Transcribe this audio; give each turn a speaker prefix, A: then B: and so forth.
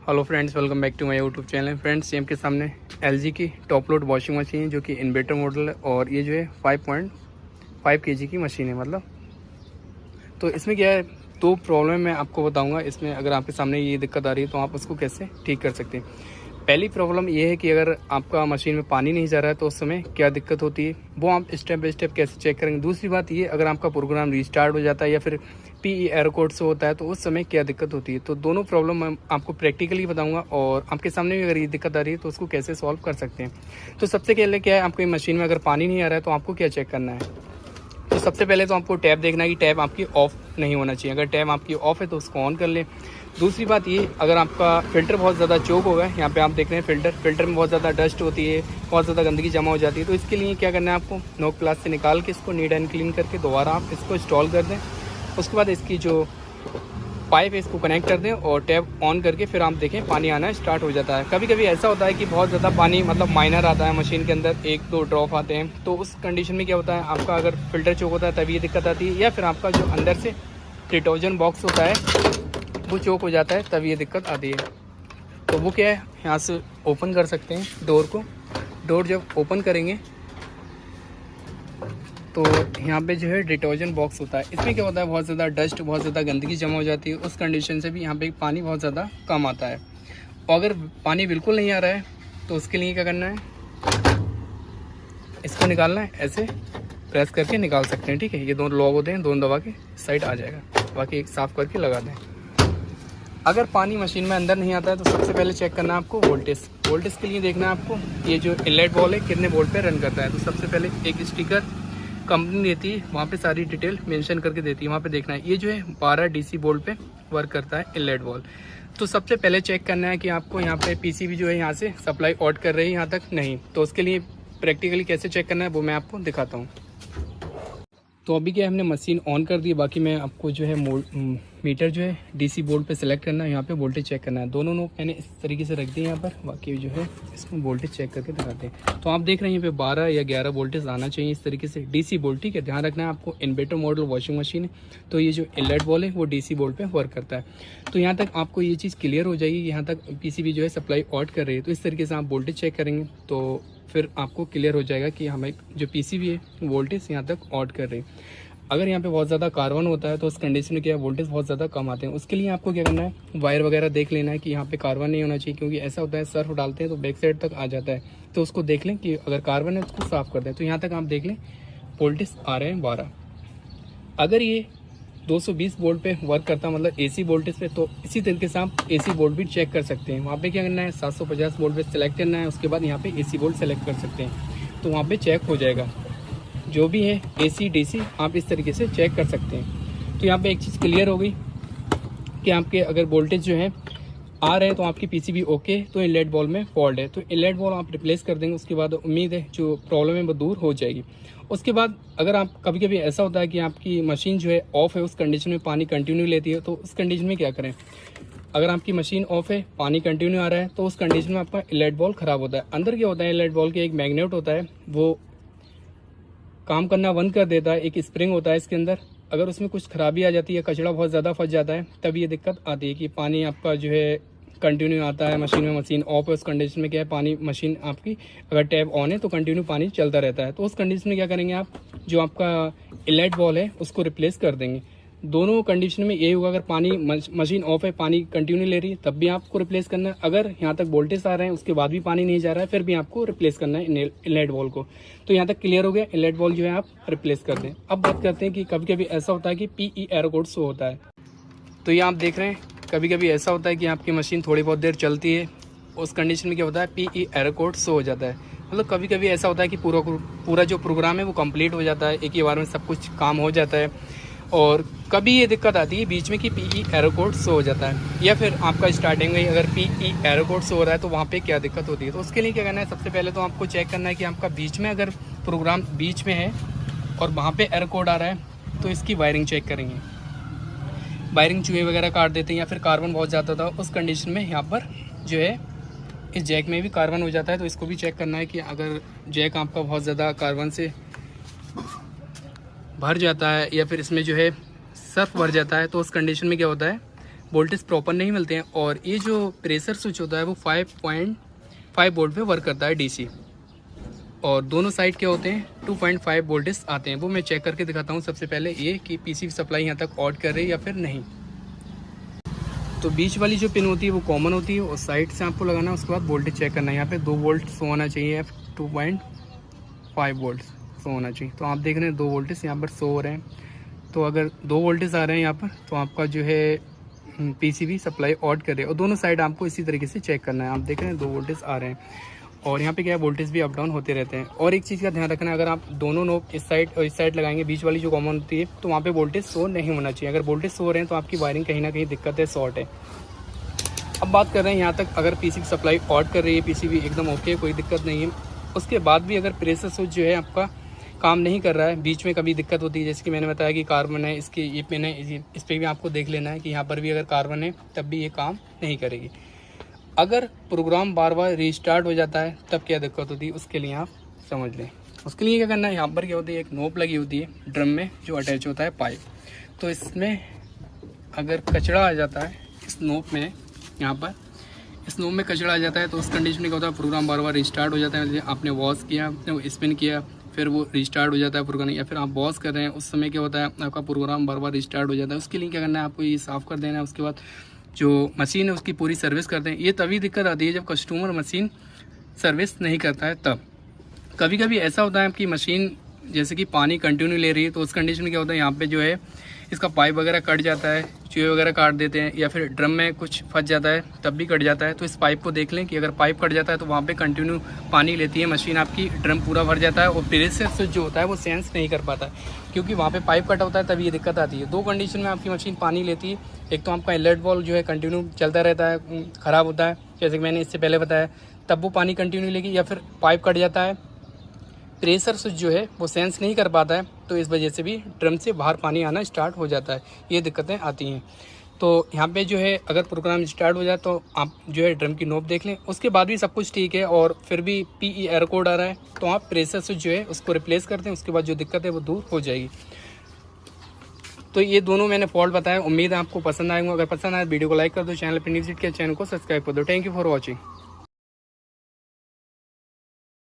A: Hello friends, welcome back to my YouTube channel. Friends, सेम के सामने एलजी की टॉप लोड वॉशिंग मशीन है जो कि इन्वर्टर मॉडल है और ये जो है 5.5 केजी की मशीन है। मतलब तो इसमें क्या है, दो प्रॉब्लम मैं आपको बताऊंगा। इसमें अगर आपके सामने ये दिक्कत आ रही है तो आप उसको कैसे ठीक कर सकते हैं। पहली प्रॉब्लम ये है कि अगर आपका मशीन में पानी नहीं जा रहा है तो उस समय क्या दिक्कत होती है, वो आप स्टेप बाय स्टेप कैसे चेक करेंगे। दूसरी बात ये, अगर आपका प्रोग्राम रिस्टार्ट हो जाता है या फिर पीई एरर कोड से होता है तो उस समय क्या दिक्कत होती है। तो दोनों प्रॉब्लम मैं आपको प्रैक्टिकली बताऊंगा और आपके सामने भी अगर ये दिक्कत आ रही है तो उसको कैसे सॉल्व कर सकते हैं। तो सबसे पहले क्या है, आपकी मशीन में अगर पानी नहीं आ रहा है तो आपको क्या चेक करना है। तो सबसे पहले तो आपको टैप देखना है कि टैप आपकी ऑफ नहीं होना चाहिए। अगर टैप आपकी ऑफ है तो उसको ऑन कर लें। दूसरी बात ये, अगर आपका फ़िल्टर बहुत ज़्यादा चोक होगा, यहाँ पे आप देख रहे हैं फ़िल्टर में बहुत ज़्यादा डस्ट होती है, बहुत ज़्यादा गंदगी जमा हो जाती है। तो इसके लिए क्या करना है, आपको नोक प्लास से निकाल के इसको नीट एंड क्लीन करके दोबारा आप इसको इंस्टॉल कर दें। उसके बाद इसकी जो पाइप है इसको कनेक्ट कर दें और टैप ऑन करके फिर आप देखें पानी आना स्टार्ट हो जाता है। कभी कभी ऐसा होता है कि बहुत ज़्यादा पानी मतलब माइनर आता है, मशीन के अंदर 1-2 ड्रॉप आते हैं। तो उस कंडीशन में क्या होता है, आपका अगर फ़िल्टर चोक होता है तभी ये दिक्कत आती है, या फिर आपका जो अंदर से डिटर्जेंट बॉक्स होता है वो चोक हो जाता है तभी ये दिक्कत आती है। तो वो क्या है, यहाँ से ओपन कर सकते हैं डोर को। डोर जब ओपन करेंगे तो यहाँ पे जो है डिटर्जेंट बॉक्स होता है। इसमें क्या होता है, बहुत ज़्यादा डस्ट, बहुत ज़्यादा गंदगी जमा हो जाती है। उस कंडीशन से भी यहाँ पे पानी बहुत ज़्यादा कम आता है। और अगर पानी बिल्कुल नहीं आ रहा है तो उसके लिए क्या करना है, इसको निकालना है, ऐसे प्रेस करके निकाल सकते हैं। ठीक है, ये दोनों लॉक होते हैं, दोनों दबा के साइड आ जाएगा। बाकी एक साफ़ करके लगा दें। अगर पानी मशीन में अंदर नहीं आता है तो सबसे पहले चेक करना है आपको वोल्टेज। वोल्टेज के लिए देखना है आपको ये जो इनलेट बॉल है कितने वोल्ट पे रन करता है। तो सबसे पहले एक स्टिकर कंपनी देती है, वहाँ पे सारी डिटेल मेंशन करके देती है, वहाँ पे देखना है। ये जो है 12 डीसी वोल्ट पे वर्क करता है इनलेट बॉल। तो सबसे पहले चेक करना है कि आपको यहाँ पे पीसीबी जो है यहाँ से सप्लाई आउट कर रही है, यहाँ तक नहीं। तो उसके लिए प्रैक्टिकली कैसे चेक करना है वो मैं आपको दिखाता हूँ। तो अभी क्या, हमने मशीन ऑन कर दी। बाकी मैं आपको जो है मीटर जो है डीसी बोर्ड पे सिलेक्ट करना है, यहाँ पे वोल्टेज चेक करना है। दोनों नोक मैंने इस तरीके से रख दिए यहाँ पर। बाकी जो है इसमें वोल्टेज चेक करके दिखाते हैं। तो आप देख रहे हैं यहाँ पे 12 या 11 वोल्टेज आना चाहिए इस तरीके से डीसी बोर्ड। ठीक है, ध्यान रखना है आपको, इन्वर्टर मॉडल वॉशिंग मशीन है तो ये जो इनलेट बॉल है वो डीसी बोर्ड पर वर्क करता है। तो यहाँ तक आपको ये चीज़ क्लियर हो जाएगी, यहाँ तक पीसीबी जो है सप्लाई आउट कर रही है। तो इस तरीके से आप वोल्टेज चेक करेंगे तो फिर आपको क्लियर हो जाएगा कि हमें जो पीसीबी है वोल्टेज यहाँ तक आउट कर रही है। अगर यहाँ पे बहुत ज़्यादा कार्बन होता है तो उस कंडीशन में क्या है, वोल्टेज बहुत ज़्यादा कम आते हैं। उसके लिए आपको क्या करना है, वायर वगैरह देख लेना है कि यहाँ पे कार्बन नहीं होना चाहिए, क्योंकि ऐसा होता है सर्फ डालते हैं तो बैक साइड तक आ जाता है। तो उसको देख लें कि अगर कार्बन है उसको साफ़ कर दें। तो यहाँ तक आप देख लें वोल्टेज आ रहे हैं 12। अगर ये 220 वोल्ट पे वर्क करता है, मतलब एसी वोल्टेज पे, तो इसी तरीके से आप एसी वोल्ट भी चेक कर सकते हैं। वहाँ पे क्या करना है, 750 वोल्ट पे सिलेक्ट करना है, उसके बाद यहाँ पे एसी वोल्ट सेलेक्ट कर सकते हैं। तो वहाँ पे चेक हो जाएगा जो भी है एसी डीसी, आप इस तरीके से चेक कर सकते हैं। तो यहाँ पे एक चीज़ क्लियर हो गई कि आपके अगर वोल्टेज जो है आ रहे हैं तो आपकी पीसीबी ओके, तो इनलेट बॉल में फॉल्ट है। तो इनलेट बॉल आप रिप्लेस कर देंगे, उसके बाद उम्मीद है जो प्रॉब्लम है वो दूर हो जाएगी। उसके बाद अगर आप कभी कभी ऐसा होता है कि आपकी मशीन जो है ऑफ है, उस कंडीशन में पानी कंटिन्यू लेती है, तो उस कंडीशन में क्या करें। अगर आपकी मशीन ऑफ है, पानी कंटिन्यू आ रहा है, तो उस कंडीशन में आपका इनलेट बॉल ख़राब होता है। अंदर क्या होता है, इनलेट बॉल के एक मैग्नेट होता है, वो काम करना बंद कर देता है। एक स्प्रिंग होता है इसके अंदर, अगर उसमें कुछ खराबी आ जाती है, कचरा बहुत ज़्यादा फंस जाता है, तब ये दिक्कत आती है कि पानी आपका जो है कंटिन्यू आता है मशीन में। मशीन ऑफ है, उस कंडीशन में क्या है, पानी मशीन आपकी अगर टैप ऑन है तो कंटिन्यू पानी चलता रहता है। तो उस कंडीशन में क्या करेंगे, आप जो आपका इनलेट बॉल है उसको रिप्लेस कर देंगे। दोनों कंडीशन में यही होगा, अगर पानी मशीन ऑफ है, पानी कंटिन्यू ले रही है, तब भी आपको रिप्लेस करना है। अगर यहाँ तक वोल्टेज आ रहे हैं उसके बाद भी पानी नहीं जा रहा है, फिर भी आपको रिप्लेस करना है इनलेट बॉल को। तो यहाँ तक क्लियर हो गया, इनलेट बॉल जो है आप रिप्लेस कर दें। अब बात करते हैं कि कभी कभी ऐसा होता है कि पीई एरर कोड शो होता है। तो ये आप देख रहे हैं, कभी कभी ऐसा होता है कि आपकी मशीन थोड़ी बहुत देर चलती है, उस कंडीशन में क्या होता है, पीई एरर कोड शो हो जाता है। मतलब कभी कभी ऐसा होता है कि पूरा जो प्रोग्राम है वो कंप्लीट हो जाता है, एक ही बार में सब कुछ काम हो जाता है। और कभी ये दिक्कत आती है बीच में कि पीई एरर कोड शो हो जाता है, या फिर आपका स्टार्टिंग में अगर पीई एरर कोड शो हो रहा है तो वहाँ पे क्या दिक्कत होती है। तो उसके लिए क्या करना है, सबसे पहले तो आपको चेक करना है कि आपका बीच में अगर प्रोग्राम बीच में है और वहाँ पे एरर कोड आ रहा है तो इसकी वायरिंग चेक करेंगे। वायरिंग चूहे वगैरह काट देते हैं या फिर कार्बन बहुत ज़्यादा था, उस कंडीशन में यहाँ पर जो है इस जैक में भी कार्बन हो जाता है। तो इसको भी चेक करना है कि अगर जैक आपका बहुत ज़्यादा कार्बन से भर जाता है या फिर इसमें जो है सर्फ भर जाता है, तो उस कंडीशन में क्या होता है, वोल्टेज प्रॉपर नहीं मिलते हैं। और ये जो प्रेशर स्विच होता है वो 5.5 वोल्ट पे वर्क करता है डीसी, और दोनों साइड क्या होते हैं 2.5 वोल्टेज आते हैं। वो मैं चेक करके दिखाता हूँ सबसे पहले ये कि पीसीबी सप्लाई यहाँ तक ऑड कर रही है या फिर नहीं। तो बीच वाली जो पिन होती है वो कॉमन होती है और साइड से आपको लगाना है। उसके बाद वोल्टेज चेक करना है, यहाँ पे 2 वोल्ट शो होना चाहिए, 2.5 वोल्ट शो होना चाहिए। तो आप देख रहे हैं 2 वोल्टेज यहाँ पर शो हो रहे हैं। तो अगर 2 वोल्टेज आ रहे हैं यहाँ पर तो आपका जो है पीसीबी सप्लाई ऑड कर रहे हैं। और दोनों साइड आपको इसी तरीके से चेक करना है। आप देख रहे हैं 2 वोल्टेज आ रहे हैं और यहाँ पे क्या है वोल्टेज भी अप डाउन होते रहते हैं। और एक चीज़ का ध्यान रखना है, अगर आप दोनों नोब इस साइड और इस साइड लगाएंगे, बीच वाली जो कॉमन होती है, तो वहाँ पे वोल्टेज शो नहीं होना चाहिए। अगर वोल्टेज शो हो रहे हैं तो आपकी वायरिंग कहीं ना कहीं दिक्कत है, शॉर्ट है। अब बात कर रहे हैं यहाँ तक अगर पीसीबी सप्लाई ऑड कर रही है, पीसीबी एकदम ओके, कोई दिक्कत नहीं है। उसके बाद भी अगर प्रेशर स्विच जो है आपका काम नहीं कर रहा है, बीच में कभी दिक्कत होती है, जैसे कि मैंने बताया कि कार्बन है, इसके ये पिन है, इस पर भी आपको देख लेना है कि यहाँ पर भी अगर कार्बन है तब भी ये काम नहीं करेगी। अगर प्रोग्राम बार बार रीस्टार्ट हो जाता है तब क्या दिक्कत होती है, उसके लिए आप समझ लें। उसके लिए क्या करना है, यहाँ पर क्या होती है एक नोब लगी होती है ड्रम में जो अटैच होता है पाइप। तो इसमें अगर कचरा आ जाता है इस नोब में, यहाँ पर इस नोब में कचरा आ जाता है तो उस कंडीशन में क्या होता है प्रोग्राम बार बार रिस्टार्ट हो जाता है। आपने वॉश किया, आपने स्पिन किया, फिर वो रिस्टार्ट हो जाता है प्रोग्राम, या फिर आप वॉश कर रहे हैं उस समय क्या होता है आपका प्रोग्राम बार बार रिस्टार्ट हो जाता है। उसके लिए क्या करना है, आपको ये साफ़ कर देना है। उसके बाद जो मशीन है उसकी पूरी सर्विस करते हैं। ये तभी दिक्कत आती है जब कस्टमर मशीन सर्विस नहीं करता है तब। कभी कभी ऐसा होता है आपकी मशीन जैसे कि पानी कंटिन्यू ले रही है, तो उस कंडीशन में क्या होता है यहाँ पे जो है इसका पाइप वगैरह कट जाता है, चूहे वगैरह काट देते हैं, या फिर ड्रम में कुछ फंस जाता है तब भी कट जाता है। तो इस पाइप को देख लें कि अगर पाइप कट जाता है तो वहाँ पे कंटिन्यू पानी लेती है मशीन, आपकी ड्रम पूरा भर जाता है और प्रेशर स्विच जो होता है वो सेंस नहीं कर पाता है, क्योंकि वहाँ पे पाइप कट होता है तभी ये दिक्कत आती है। 2 कंडीशन में आपकी मशीन पानी लेती है, एक तो आपका इनलेट वाल्व जो है कंटिन्यू चलता रहता है, ख़राब होता है जैसे कि मैंने इससे पहले बताया, तब वो पानी कंटिन्यू लेगी, या फिर पाइप कट जाता है, प्रेशर स्विच जो है वो सेंस नहीं कर पाता है, तो इस वजह से भी ड्रम से बाहर पानी आना स्टार्ट हो जाता है। ये दिक्कतें आती हैं। तो यहाँ पे जो है अगर प्रोग्राम स्टार्ट हो जाए तो आप जो है ड्रम की नोब देख लें, उसके बाद भी सब कुछ ठीक है और फिर भी PE एरर कोड आ रहा है तो आप प्रेशर स्विच जो है उसको रिप्लेस कर दें। उसके बाद जो दिक्कत है वो दूर हो जाएगी। तो ये दोनों मैंने फॉल्ट बताया, उम्मीद है आपको पसंद आएंगे। अगर पसंद आए वीडियो को लाइक कर दो, चैनल पर न्यू विजिट किया चैनल को सब्सक्राइब कर दो। Thank you for watching.